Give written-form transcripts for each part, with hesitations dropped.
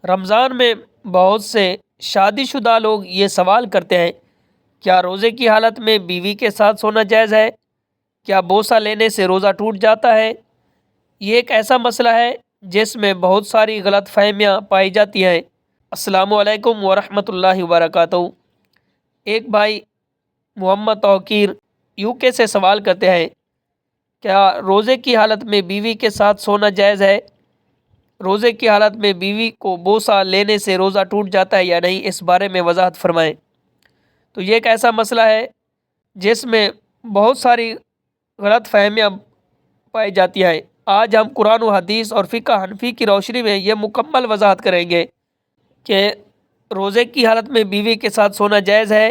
رمضان میں بہت سے شادی شدہ لوگ یہ سوال کرتے ہیں، کیا روزے کی حالت میں بیوی کے ساتھ سونا جائز ہے؟ کیا بوسہ لینے سے روزہ ٹوٹ جاتا ہے؟ یہ ایک ایسا مسئلہ ہے جس میں بہت ساری غلط فہمیاں پائی جاتی ہیں۔ السلام علیکم ورحمۃ اللہ وبرکاتہ۔ ایک بھائی محمد توقیر یو کے سے سوال کرتے ہیں، کیا روزے کی حالت میں بیوی کے ساتھ سونا جائز ہے؟ روزے کی حالت میں بیوی کو بوسہ لینے سے روزہ ٹوٹ جاتا ہے یا نہیں، اس بارے میں وضاحت فرمائیں۔ تو یہ ایک ایسا مسئلہ ہے جس میں بہت ساری غلط فہمیاں پائی جاتی ہیں۔ آج ہم قرآن و حدیث اور فقہ حنفی کی روشنی میں یہ مکمل وضاحت کریں گے کہ روزے کی حالت میں بیوی کے ساتھ سونا جائز ہے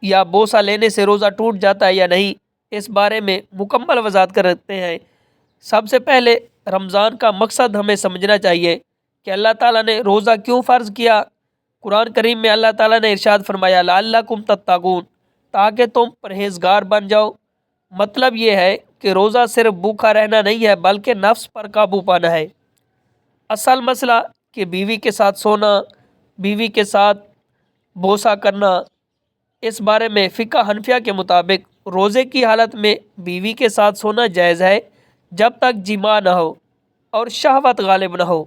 یا بوسہ لینے سے روزہ ٹوٹ جاتا ہے یا نہیں، اس بارے میں مکمل وضاحت کرتے ہیں۔ سب سے پہلے رمضان کا مقصد ہمیں سمجھنا چاہیے کہ اللہ تعالیٰ نے روزہ کیوں فرض کیا۔ قرآن کریم میں اللہ تعالیٰ نے ارشاد فرمایا لعلکم تتقون، تاکہ تم پرہیزگار بن جاؤ۔ مطلب یہ ہے کہ روزہ صرف بھوکا رہنا نہیں ہے بلکہ نفس پر قابو پانا ہے۔ اصل مسئلہ کہ بیوی کے ساتھ سونا، بیوی کے ساتھ بوسہ کرنا، اس بارے میں فقہ حنفیہ کے مطابق روزے کی حالت میں بیوی کے ساتھ سونا جائز ہے جب تک جماع نہ ہو اور شہوت غالب نہ ہو۔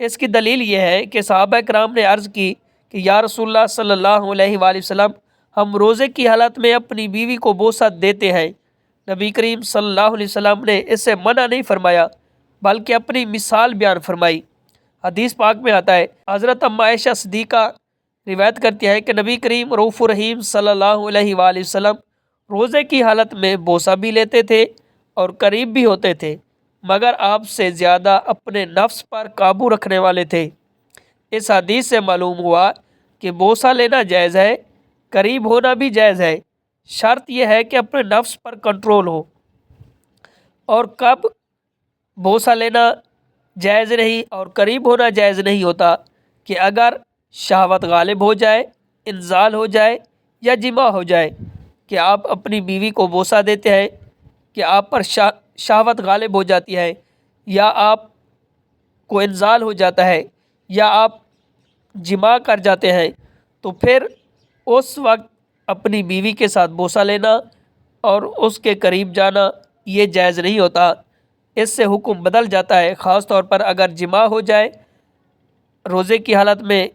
اس کی دلیل یہ ہے کہ صحابہ کرام نے عرض کی کہ یا رسول اللہ صلی اللہ علیہ وآلہ وسلم، ہم روزے کی حالت میں اپنی بیوی کو بوسہ دیتے ہیں۔ نبی کریم صلی اللہ علیہ وسلم نے اس سے منع نہیں فرمایا بلکہ اپنی مثال بیان فرمائی۔ حدیث پاک میں آتا ہے، حضرت ام عائشہ صدیقہ روایت کرتی ہے کہ نبی کریم رؤوف رحیم صلی اللہ علیہ وآلہ وسلم روزے کی حالت میں بوسہ بھی لیتے تھے اور قریب بھی ہوتے تھے، مگر آپ سے زیادہ اپنے نفس پر قابو رکھنے والے تھے۔ اس حدیث سے معلوم ہوا کہ بوسہ لینا جائز ہے، قریب ہونا بھی جائز ہے، شرط یہ ہے کہ اپنے نفس پر کنٹرول ہو۔ اور کب بوسہ لینا جائز نہیں اور قریب ہونا جائز نہیں ہوتا کہ اگر شہوت غالب ہو جائے، انزال ہو جائے یا جماع ہو جائے، کہ آپ اپنی بیوی کو بوسہ دیتے ہیں کہ آپ پر شہوت غالب ہو جاتی ہے، یا آپ کو انزال ہو جاتا ہے، یا آپ جماع کر جاتے ہیں، تو پھر اس وقت اپنی بیوی کے ساتھ بوسہ لینا اور اس کے قریب جانا یہ جائز نہیں ہوتا۔ اس سے حکم بدل جاتا ہے، خاص طور پر اگر جماع ہو جائے، روزے کی حالت میں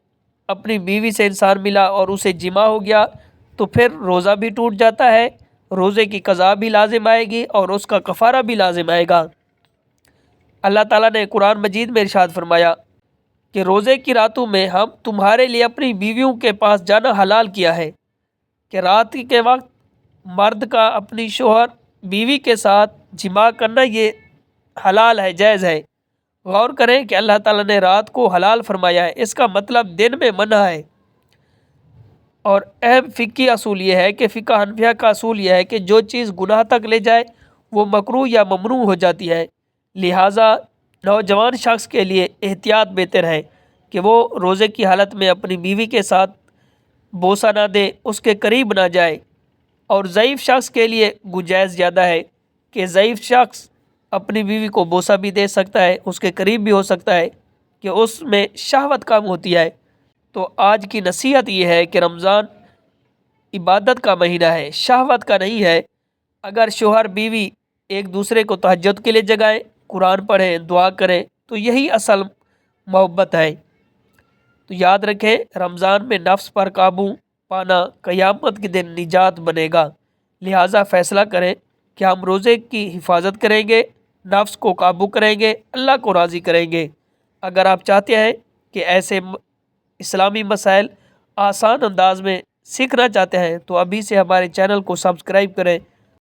اپنی بیوی سے انسان ملا اور اسے جماع ہو گیا تو پھر روزہ بھی ٹوٹ جاتا ہے، روزے کی قضا بھی لازم آئے گی اور اس کا کفارہ بھی لازم آئے گا۔ اللہ تعالیٰ نے قرآن مجید میں ارشاد فرمایا کہ روزے کی راتوں میں ہم تمہارے لیے اپنی بیویوں کے پاس جانا حلال کیا ہے، کہ رات کے وقت مرد کا اپنی شوہر بیوی کے ساتھ جماع کرنا یہ حلال ہے، جائز ہے۔ غور کریں کہ اللہ تعالیٰ نے رات کو حلال فرمایا ہے، اس کا مطلب دن میں منع ہے۔ اور اہم فقہی اصول یہ ہے کہ فقہ حنفیہ کا اصول یہ ہے کہ جو چیز گناہ تک لے جائے وہ مکروہ یا ممنوع ہو جاتی ہے، لہٰذا نوجوان شخص کے لیے احتیاط بہتر ہے کہ وہ روزے کی حالت میں اپنی بیوی کے ساتھ بوسہ نہ دے، اس کے قریب نہ جائے۔ اور ضعیف شخص کے لیے گنجائش زیادہ ہے کہ ضعیف شخص اپنی بیوی کو بوسہ بھی دے سکتا ہے، اس کے قریب بھی ہو سکتا ہے، کہ اس میں شہوت کم ہوتی ہے۔ تو آج کی نصیحت یہ ہے کہ رمضان عبادت کا مہینہ ہے، شہوت کا نہیں ہے۔ اگر شوہر بیوی ایک دوسرے کو تہجد کے لیے جگائیں، قرآن پڑھیں، دعا کریں تو یہی اصل محبت ہے۔ تو یاد رکھیں، رمضان میں نفس پر قابو پانا قیامت کے دن نجات بنے گا، لہٰذا فیصلہ کریں کہ ہم روزے کی حفاظت کریں گے، نفس کو قابو کریں گے، اللہ کو راضی کریں گے۔ اگر آپ چاہتے ہیں کہ ایسے اسلامی مسائل آسان انداز میں سیکھنا چاہتے ہیں تو ابھی سے ہمارے چینل کو سبسکرائب کریں